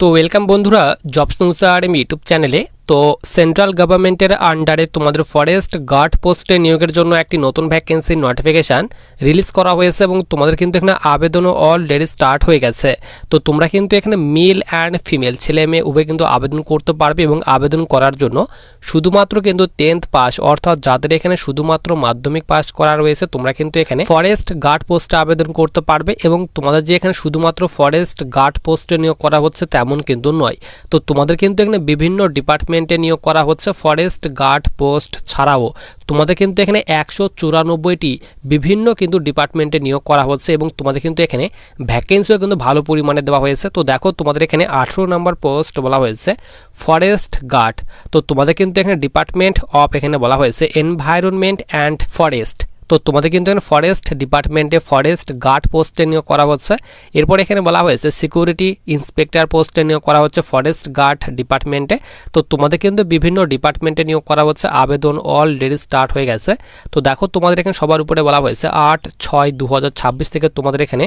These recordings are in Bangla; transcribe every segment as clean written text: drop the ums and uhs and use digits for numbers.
তো ওয়েলকাম বন্ধুরা জবস নিউজ একাডেমি ইউটিউব চ্যানেলে। তো সেন্ট্রাল গভর্নমেন্টের আন্ডারে তোমাদের ফরেস্ট গার্ড পোস্টে নিয়োগের জন্য একটি নতুন ভ্যাকেন্সির নোটিফিকেশান রিলিজ করা হয়েছে এবং তোমাদের কিন্তু এখানে আবেদনও অলরেডি স্টার্ট হয়ে গেছে। তো তোমরা কিন্তু এখানে মেল অ্যান্ড ফিমেল ছেলে মেয়ে উভয় কিন্তু আবেদন করতে পারবে এবং আবেদন করার জন্য শুধুমাত্র কিন্তু 10th পাস অর্থাৎ যাদের এখানে শুধুমাত্র মাধ্যমিক পাস করা রয়েছে তোমরা কিন্তু এখানে ফরেস্ট গার্ড পোস্টে আবেদন করতে পারবে। এবং তোমাদের যে এখানে শুধুমাত্র ফরেস্ট গার্ড পোস্টে নিয়োগ করা হচ্ছে তেমন কিন্তু নয়। তো তোমাদের কিন্তু এখানে বিভিন্ন ডিপার্টমেন্টে নিয়োগ করা হচ্ছে ফরেস্ট গার্ড পোস্ট ছাড়াও তোমাদের কিন্তু এখানে 194টি বিভিন্ন কিন্তু ডিপার্টমেন্টে নিয়োগ করা হচ্ছে এবং তোমাদের কিন্তু এখানে ভ্যাকেন্সিও কিন্তু ভালো পরিমাণে দেওয়া হয়েছে। তো দেখো তোমাদের এখানে 18 নম্বর পোস্ট বলা হয়েছে ফরেস্ট গার্ড। তো তোমাদের কিন্তু এখানে ডিপার্টমেন্ট অফ এখানে বলা হয়েছে এনভায়রনমেন্ট অ্যান্ড ফরেস্ট। তো তোমাদের কিন্তু এখানে ফরেস্ট ডিপার্টমেন্টে ফরেস্ট গার্ড পোস্টে নিয়োগ করা হচ্ছে। এরপর এখানে বলা হয়েছে সিকিউরিটি ইন্সপেক্টর পোস্টে নিয়োগ করা হচ্ছে ফরেস্ট গার্ড ডিপার্টমেন্টে। তো তোমাদের কিন্তু বিভিন্ন ডিপার্টমেন্টে নিয়োগ করা হচ্ছে, আবেদন অলরেডি স্টার্ট হয়ে গেছে। তো দেখো তোমাদের এখানে সবার উপরে বলা হয়েছে 8/6/2026 থেকে তোমাদের এখানে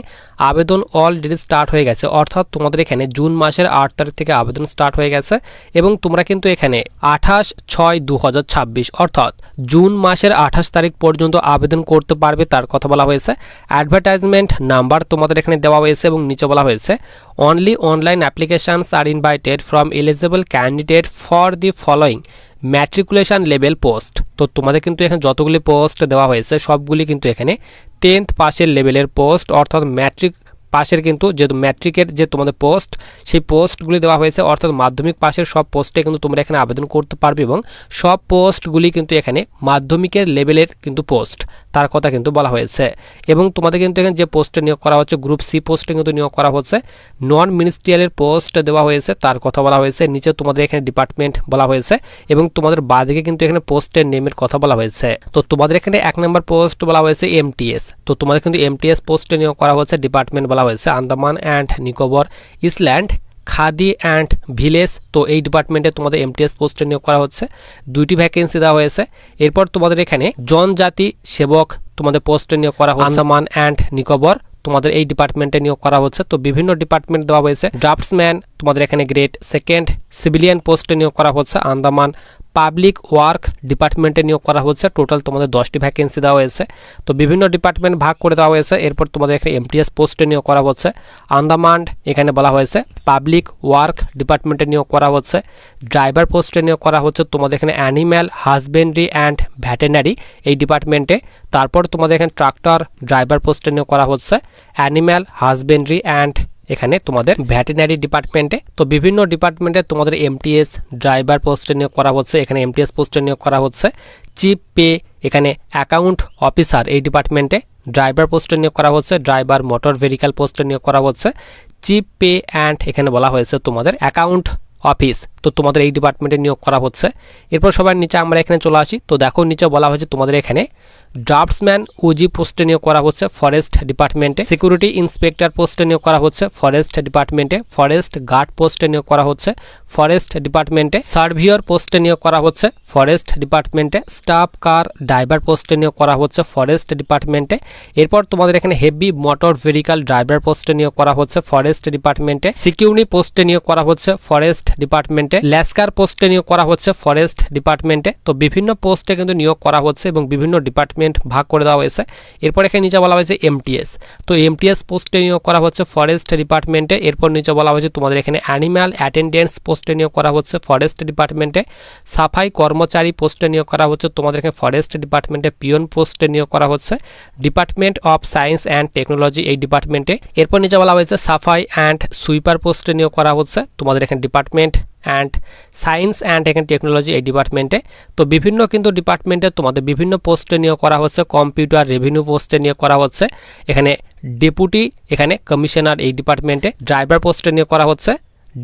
আবেদন অলরেডি স্টার্ট হয়ে গেছে, অর্থাৎ তোমাদের এখানে জুন মাসের 8 তারিখ থেকে আবেদন স্টার্ট হয়ে গেছে এবং তোমরা কিন্তু এখানে 28/6/2026 অর্থাৎ জুন মাসের 28 তারিখ পর্যন্ত আবেদন করতে পারবে তার কথা বলা হয়েছে। অ্যাডভার্টাইজমেন্ট নাম্বার তোমাদের এখানে দেওয়া হয়েছে এবং নিচে বলা হয়েছে only online applications are invited from eligible candidate for the following matriculation level post. তো তোমাদের কিন্তু এখানে যতগুলি পোস্ট দেওয়া হয়েছে সবগুলি কিন্তু এখানে 10th পাসের লেভেলের পোস্ট অর্থাৎ ম্যাট্রিক পাশের কিন্তু যে ম্যাট্রিকের যে তোমাদের পোস্ট সেই পোস্টগুলি দেওয়া হয়েছে, অর্থাৎ মাধ্যমিক পাশের সব পোস্টে কিন্তু তোমরা এখানে আবেদন করতে পারবে এবং সব পোস্টগুলি কিন্তু এখানে মাধ্যমিকের লেভেলের কিন্তু পোস্ট তার কথা কিন্তু বলা হয়েছে। এবং তোমাদের কিন্তু এখানে যে পোস্টে নিয়োগ করা হচ্ছে গ্রুপ সি পোস্টে কিন্তু নিয়োগ করা হচ্ছে, নন মিনিস্ট্রিয়ালের পোস্ট দেওয়া হয়েছে তার কথা বলা হয়েছে। নিচে তোমাদের এখানে ডিপার্টমেন্ট বলা হয়েছে এবং তোমাদের বাদিকে কিন্তু এখানে পোস্টের নেমের কথা বলা হয়েছে। তো তোমাদের এখানে 1 নম্বর পোস্ট বলা হয়েছে এমটিএস। তো তোমাদের কিন্তু এমটিএস পোস্টে নিয়োগ করা হচ্ছে, ডিপার্টমেন্ট বলা হয়েছে Andaman and Nicobar Eastland khadi and village. তো এই ডিপার্টমেন্টে তোমাদের এমটিএস পোস্টে নিয়োগ করা হচ্ছে, 2টি ভ্যাকেন্সি দেওয়া হয়েছে। এরপর তোমাদের এখানে জনজাতি সেবক তোমাদের পোস্টে নিয়োগ করা হচ্ছে আন্দামান অ্যান্ড নিকোবর, তোমাদের এই ডিপার্টমেন্টে নিয়োগ করা হচ্ছে। তো বিভিন্ন ডিপার্টমেন্ট দেওয়া হয়েছে। ড্রাফটসম্যান তোমাদের এখানে গ্রেড 2nd সিভিলিয়ান পোস্টে নিয়োগ করা হচ্ছে আন্দামান পাবলিক ওয়ার্ক ডিপার্টমেন্টে নিয়োগ করা হচ্ছে। টোটাল তোমাদের 10টি ভ্যাকেন্সি দেওয়া হয়েছে। তো বিভিন্ন ডিপার্টমেন্ট ভাগ করে দেওয়া হয়েছে। এরপর তোমাদের এখানে এমটিএস পোস্টে নিয়োগ করা হচ্ছে আন্দামান এখানে বলা হয়েছে পাবলিক ওয়ার্ক ডিপার্টমেন্টে নিয়োগ করা হচ্ছে। ড্রাইভার পোস্টে নিয়োগ করা হচ্ছে তোমাদের এখানে অ্যানিম্যাল হাজবেন্ড্রি অ্যান্ড ভেটেনারি এই ডিপার্টমেন্টে। তারপর তোমাদের এখানে ট্রাক্টর ড্রাইভার পোস্টে নিয়োগ করা হচ্ছে অ্যানিম্যাল হাজবেন্ড্রি অ্যান্ড এখানে তোমাদের ভেটেনারি ডিপার্টমেন্টে। তো বিভিন্ন ডিপার্টমেন্টে তোমাদের এমটিএস ড্রাইভার পোস্টে নিয়োগ করা হচ্ছে, এখানে এমটিএস পোস্টে নিয়োগ করা হচ্ছে। চিফ পে এখানে অ্যাকাউন্ট অফিসার এই ডিপার্টমেন্টে ড্রাইভার পোস্টে নিয়োগ করা হচ্ছে, ড্রাইভার মোটর ভেহিকল পোস্টে নিয়োগ করা হচ্ছে। চিফ পে অ্যান্ড এখানে বলা হয়েছে তোমাদের অ্যাকাউন্ট অফিস। তো তোমাদের এই ডিপার্টমেন্টে নিয়োগ করা হচ্ছে। এরপর সবার নিচে আমরা এখানে চলে আসি। তো দেখো নিচে বলা হয়েছে তোমাদের এখানে ড্রাফটসম্যান ওজি পোস্টে নিয়োগ করা হচ্ছে ফরেস্ট ডিপার্টমেন্টে। সিকিউরিটি ইন্সপেক্টর পোস্টে নিয়োগ করা হচ্ছে ফরেস্ট ডিপার্টমেন্টে। ফরেস্ট গার্ড পোস্টে নিয়োগ করা হচ্ছে ফরেস্ট ডিপার্টমেন্টে। সার্ভিয়র পোস্টে নিয়োগ করা হচ্ছে ফরেস্ট ডিপার্টমেন্টে। স্টাফ কার ড্রাইভার পোস্টে নিয়োগ করা হচ্ছে ফরেস্ট ডিপার্টমেন্টে। এরপর তোমাদের এখানে হেভি মোটর ভেহিকল ড্রাইভার পোস্টে নিয়োগ করা হচ্ছে ফরেস্ট ডিপার্টমেন্টে। সিকিউরিটি পোস্টে নিয়োগ করা হচ্ছে ফরেস্ট ডিপার্টমেন্টে। ল্যাস্কার পোস্টে নিয়োগ করা হচ্ছে ফরেস্ট ডিপার্টমেন্টে। তো বিভিন্ন পোস্টে কিন্তু নিয়োগ করা হচ্ছে এবং বিভিন্ন ডিপার্টমেন্ট ভাগ করে দেওয়া হয়েছে। এরপর এখানে নিচে বলা হয়েছে এমটিএস। তো এমটিএস পোস্টে নিয়োগ করা হচ্ছে ফরেস্ট ডিপার্টমেন্টে। এরপর নিচে বলা হয়েছে তোমাদের এখানে অ্যানিম্যাল অ্যাটেন্ডেন্স পোস্টে নিয়োগ করা হচ্ছে ফরেস্ট ডিপার্টমেন্টে। সাফাই কর্মচারী পোস্টে নিয়োগ করা হচ্ছে তোমাদের এখানে ফরেস্ট ডিপার্টমেন্টে। পিয়ন পোস্টে নিয়োগ করা হচ্ছে department of science and technology এই ডিপার্টমেন্টে। এরপর নিচে বলা হয়েছে সাফাই অ্যান্ড সুইপার পোস্টে নিয়োগ করা হচ্ছে তোমাদের এখানে ডিপার্টমেন্ট অ্যান্ড সায়েন্স অ্যান্ড এখানে টেকনোলজি এই ডিপার্টমেন্টে। তো বিভিন্ন কিন্তু ডিপার্টমেন্টে তোমাদের বিভিন্ন পোস্টে নিয়োগ করা হচ্ছে। কম্পিউটার রেভিনিউ পোস্টে নিয়োগ করা হচ্ছে এখানে ডেপুটি এখানে কমিশনার এই ডিপার্টমেন্টে। ড্রাইভার পোস্টে নিয়োগ করা হচ্ছে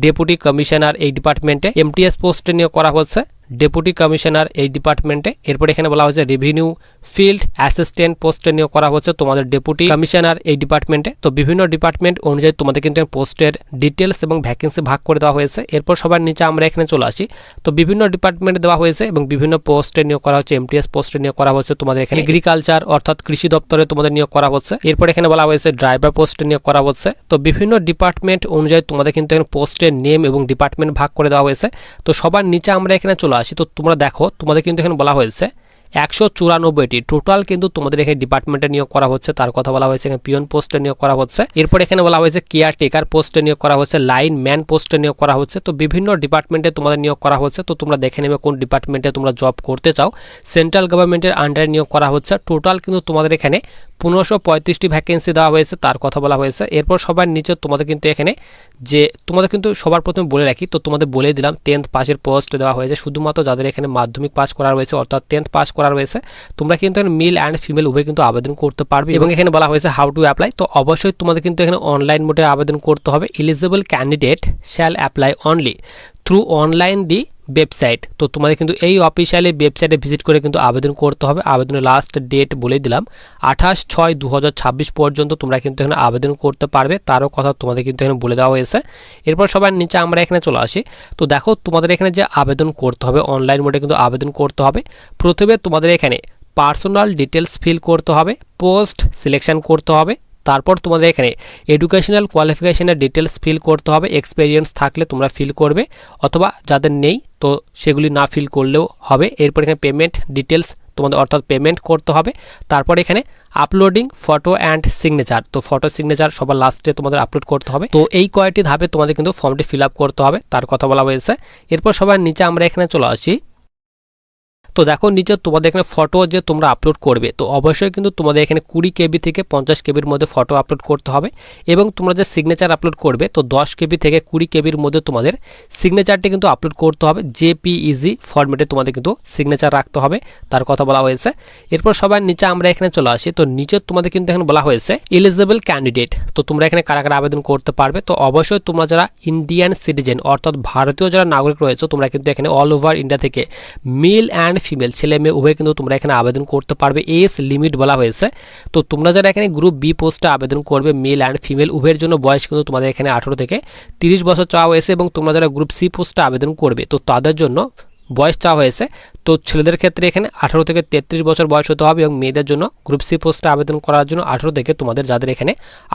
ডেপুটি কমিশনার এই ডিপার্টমেন্টে। এমটিএস পোস্টে নিয়োগ করা হচ্ছে ডেপুটি কমিশনার এই ডিপার্টমেন্টে। এরপর এখানে বলা হয়েছে রেভিনিউ ফিল্ড অ্যাসিস্ট্যান্ট পোস্টে নিয়োগ করা হচ্ছে তোমাদের ডেপুটি কমিশনার এই ডিপার্টমেন্টে। তো বিভিন্ন ডিপার্টমেন্ট অনুযায়ী তোমাদের কিন্তু পোস্টের ডিটেলস এবং ভ্যাকেন্সি ভাগ করে দেওয়া হয়েছে। এরপর সবার নিচে আমরা এখানে চলে আসি। তো বিভিন্ন ডিপার্টমেন্টে দেওয়া হয়েছে এবং বিভিন্ন পোস্টে নিয়োগ করা হচ্ছে। এমটিএস পোস্টে নিয়োগ করা হচ্ছে তোমাদের এখানে এগ্রিকালচার অর্থাৎ কৃষি দপ্তরে তোমাদের নিয়োগ করা হচ্ছে। এরপর এখানে বলা হয়েছে ড্রাইভার পোস্টে নিয়োগ করা হচ্ছে। তো বিভিন্ন ডিপার্টমেন্ট অনুযায়ী তোমাদের কিন্তু এখানে পোস্টের নেম এবং ডিপার্টমেন্ট ভাগ করে দেওয়া হয়েছে। তো সবার নিচে আমরা এখানে চলে আসি। তো তোমরা দেখো তোমাদের কিন্তু এখানে বলা হয়েছে 194টি টোটাল কিন্তু তোমাদের এখানে ডিপার্টমেন্টে নিয়োগ করা হচ্ছে। তার কথা বলা হয়েছে এখানে পিয়ন পোস্টে নিয়োগ করা হচ্ছে। এরপর এখানে বলা হয়েছে কেয়ারটেকার পোস্টে নিয়োগ করা হচ্ছে, লাইন ম্যান পোস্টে নিয়োগ করা হচ্ছে। তো বিভিন্ন ডিপার্টমেন্টে তোমাদের নিয়োগ করা হচ্ছে। তো তোমরা দেখে নেবে কোন ডিপার্টমেন্টে তোমরা জব করতে চাও। সেন্ট্রাল গভর্নমেন্টের আন্ডারে নিয়োগ করা হচ্ছে। টোটাল কিন্তু তোমাদের এখানে 1535টি ভ্যাকেন্সি দেওয়া হয়েছে, তার কথা বলা হয়েছে। এরপর সবার নিচে তোমাদের কিন্তু এখানে যে তোমাদের কিন্তু সবার প্রথমে বলে রাখি, তো তোমাদের বলে দিলাম 10th পাসের পোস্ট দেওয়া হয়েছে শুধুমাত্র যাদের এখানে মাধ্যমিক পাস করা রয়েছে অর্থাৎ 10th পাস করা রয়েছে। তোমরা কিন্তু মেল অ্যান্ড ফিমেল উভয় কিন্তু আবেদন করতে পারবে এবং এখানে বলা হয়েছে হাউ টু অ্যাপ্লাই। তো অবশ্যই তোমাদের কিন্তু এখানে অনলাইন মোডে আবেদন করতে হবে। Eligible candidate shall apply only through online দি ওয়েবসাইট। তো তোমাদের কিন্তু এই অফিসিয়ালি ওয়েবসাইটে ভিজিট করে কিন্তু আবেদন করতে হবে। আবেদনের লাস্ট ডেট বলে দিলাম 28/6/2026 পর্যন্ত তোমরা কিন্তু এখানে আবেদন করতে পারবে, তারও কথা তোমাদের কিন্তু এখানে বলে দেওয়া হয়েছে। এরপর সবার নিচে আমরা এখানে চলে আসি। তো দেখো তোমাদের এখানে যে আবেদন করতে হবে অনলাইন মোডে কিন্তু আবেদন করতে হবে। প্রথমে তোমাদের এখানে পার্সোনাল ডিটেলস ফিল করতে হবে, পোস্ট সিলেকশন করতে হবে। তারপর তোমাদের এখানে এডুকেশনাল কোয়ালিফিকেশনের ডিটেলস ফিল করতে হবে। এক্সপিরিয়েন্স থাকলে তোমরা ফিল করবে অথবা যাদের নেই তো সেগুলি না ফিল করলেও হবে। এরপর এখানে পেমেন্ট ডিটেলস তোমাদের অর্থাৎ পেমেন্ট করতে হবে। তারপর এখানে আপলোডিং ফটো অ্যান্ড সিগনেচার। তো ফটো সিগনেচার সবার লাস্টে তোমাদের আপলোড করতে হবে। তো এই কয়েকটি ধাপে তোমাদের কিন্তু ফর্মটি ফিল আপ করতে হবে, তার কথা বলা হয়েছে। এরপর সবার নিচে আমরা এখানে চলে আসি। তো দেখো নিচে তোমাদের এখানে ফটো যে তোমরা আপলোড করবে তো অবশ্যই কিন্তু তোমাদের এখানে 20 KB থেকে 50 KBর মধ্যে ফটো আপলোড করতে হবে এবং তোমরা যে সিগনেচার আপলোড করবে তো 10 KB থেকে 20 KBর মধ্যে তোমাদের সিগনেচারটি কিন্তু আপলোড করতে হবে। জেপিইজি ফরম্যাটে তোমাদের কিন্তু সিগনেচার রাখতে হবে, তার কথা বলা হয়েছে। এরপর সবার নিচে আমরা এখানে চলে আসি। তো নিচে তোমাদের কিন্তু এখানে বলা হয়েছে এলিজিবল ক্যান্ডিডেট। তো তোমরা এখানে কারা কারা আবেদন করতে পারবে। তো অবশ্যই তোমরা যারা ইন্ডিয়ান সিটিজেন অর্থাৎ ভারতীয় যারা নাগরিক রয়েছে তোমরা কিন্তু এখানে অল ওভার ইন্ডিয়া থেকে মেল অ্যান্ড ফিমেল ছেলে মেয়ে উভয় কিন্তু তোমরা এখানে আবেদন করতে পারবে। এজ লিমিট বলা হয়েছে। তো তোমরা যারা এখানে গ্রুপ বি পোস্টে আবেদন করবে মেল অ্যান্ড ফিমেল উভয়ের জন্য বয়স কিন্তু তোমাদের এখানে 18 থেকে 30 বছর চাওয়া হয়েছে এবং তোমরা যারা গ্রুপ সি পোস্টে আবেদন করবে তো তাদের জন্য বয়স চাওয়া হয়েছে। তো ছেলেদের ক্ষেত্রে এখানে 18 থেকে 33 বছর বয়স হতে হবে এবং মেয়েদের জন্য গ্রুপ সি পোস্টে আবেদন করার জন্য 18 থেকে তোমাদের যাদের এখানে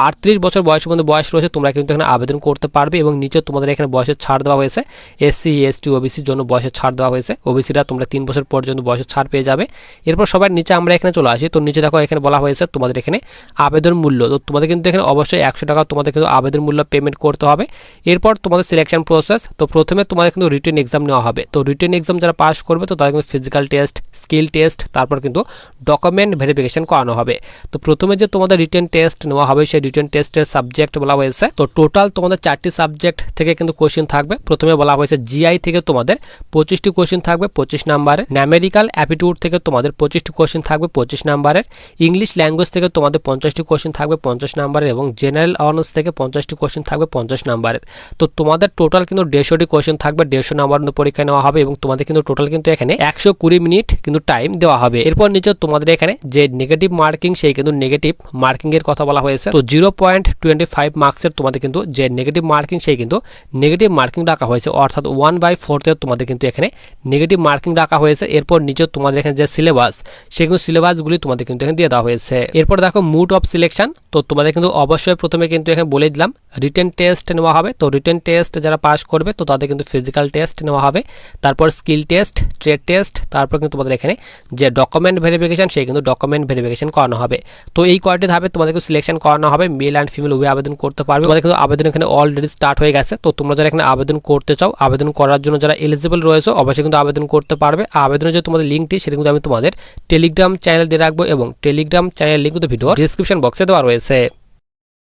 38 বছর বয়সের মধ্যে বয়স রয়েছে তোমরা কিন্তু এখানে আবেদন করতে পারবে এবং নিচে তোমাদের এখানে বয়সের ছাড় দেওয়া হয়েছে। এসসি এসটি ওবিসির জন্য বয়সের ছাড় দেওয়া হয়েছে। ওবিসিরা তোমরা 3 বছর পর্যন্ত বয়সের ছাড় পেয়ে যাবে। এরপর সবার নিচে আমরা এখানে চলে আসি। তো নিচে দেখো এখানে বলা হয়েছে তোমাদের এখানে আবেদন মূল্য। তো তোমাদের কিন্তু এখানে অবশ্যই 100 টাকা তোমাদের কিন্তু আবেদন মূল্য পেমেন্ট করতে হবে। এরপর তোমাদের সিলেকশন প্রসেস। তো প্রথমে তোমাদের কিন্তু রিটেন এক্সাম নেওয়া হবে। তো রিটেন এক্সাম যারা পাস করবে তো তাদের কিন্তু ফিজিক্যাল টেস্ট, স্কিল টেস্ট, তারপর কিন্তু ডকুমেন্ট ভেরিফিকেশন করানো হবে। তো প্রথমে যে তোমাদের রিটেন টেস্ট নেওয়া হবে সেই রিটেন টেস্টের সাবজেক্ট বলা হয়েছে। তো টোটাল তোমাদের 4টি সাবজেক্ট থেকে কিন্তু কোশ্চেন থাকবে। প্রথমে বলা হয়েছে জিআই থেকে তোমাদের 25টি কোশ্চেন থাকবে 25 নাম্বারের। ন্যামেরিক্যাল অ্যাপটিটিউড থেকে তোমাদের 25টি কোশ্চেন থাকবে 25 নাম্বারের। ইংলিশ ল্যাঙ্গুয়েজ থেকে তোমাদের 50টি কোশ্চেন থাকবে 50 নাম্বারের এবং জেনারেল অনার্স থেকে 50টি কোশ্চেন থাকবে 50 নাম্বারের। তো তোমাদের টোটাল কিন্তু 150টি কোশ্চেন থাকবে, 150 নাম্বার পরীক্ষা নেওয়া হবে এবং তোমাদের কিন্তু টোটাল কিন্তু এখানে 120 মিনিট কিন্তু টাইম দেওয়া হবে। এরপর নিচে তোমাদের এখানে যে নেগেটিভ মার্কিং সেই কিন্তু নেগেটিভ মার্কিং এর কথা বলা হয়েছে। তো 0.25 মার্কসের তোমাদের কিন্তু যে নেগেটিভ মার্কিং সেই কিন্তু নেগেটিভ মার্কিং রাখা হয়েছে অর্থাৎ 1/4 তোমাদের কিন্তু এখানে নেগেটিভ মার্কিং রাখা হয়েছে। এরপর নিচে তোমাদের এখানে যে সিলেবাস সেই কিন্তু সিলেবাসগুলি তোমাদের কিন্তু এখানে দিয়ে দেওয়া হয়েছে। এরপর দেখো মুড অফ সিলেকশন। তো তোমাদের কিন্তু অবশ্যই প্রথমে কিন্তু এখানে বলে দিলাম রিটেন টেস্ট নেওয়া হবে। তো রিটেন টেস্ট যারা পাস করবে তো তাদের কিন্তু ফিজিক্যাল টেস্ট নেওয়া হবে, তারপর স্কিল টেস্ট, ট্রেড টেস্ট, তারপর কিন্তু তোমাদের এখানে যে ডকুমেন্ট ভেরিফিকেশন সেই কিন্তু ডকুমেন্ট ভেরিফিকেশন করানো হবে। তো এই কয়টি ধাপে তোমাদেরকে সিলেকশন করানো হবে। মেল অ্যান্ড ফিমেল উভয় আবেদন করতে পারবে। তোমাদের কিন্তু আবেদন এখানে অলরেডি স্টার্ট হয়ে গেছে। তো তোমরা যারা এখানে আবেদন করতে চাও আবেদন করার জন্য যারা এলিজিবল রয়েছে অবশ্যই কিন্তু আবেদন করতে পারবে। আবেদনের যে তোমাদের লিঙ্কটি সেটা কিন্তু আমি তোমাদের টেলিগ্রাম চ্যানেল দিয়ে রাখবো এবং টেলিগ্রাম চ্যানেল লিঙ্ক কিন্তু ভিডিও ডিসক্রিপশন বক্সে দেওয়া রয়েছে।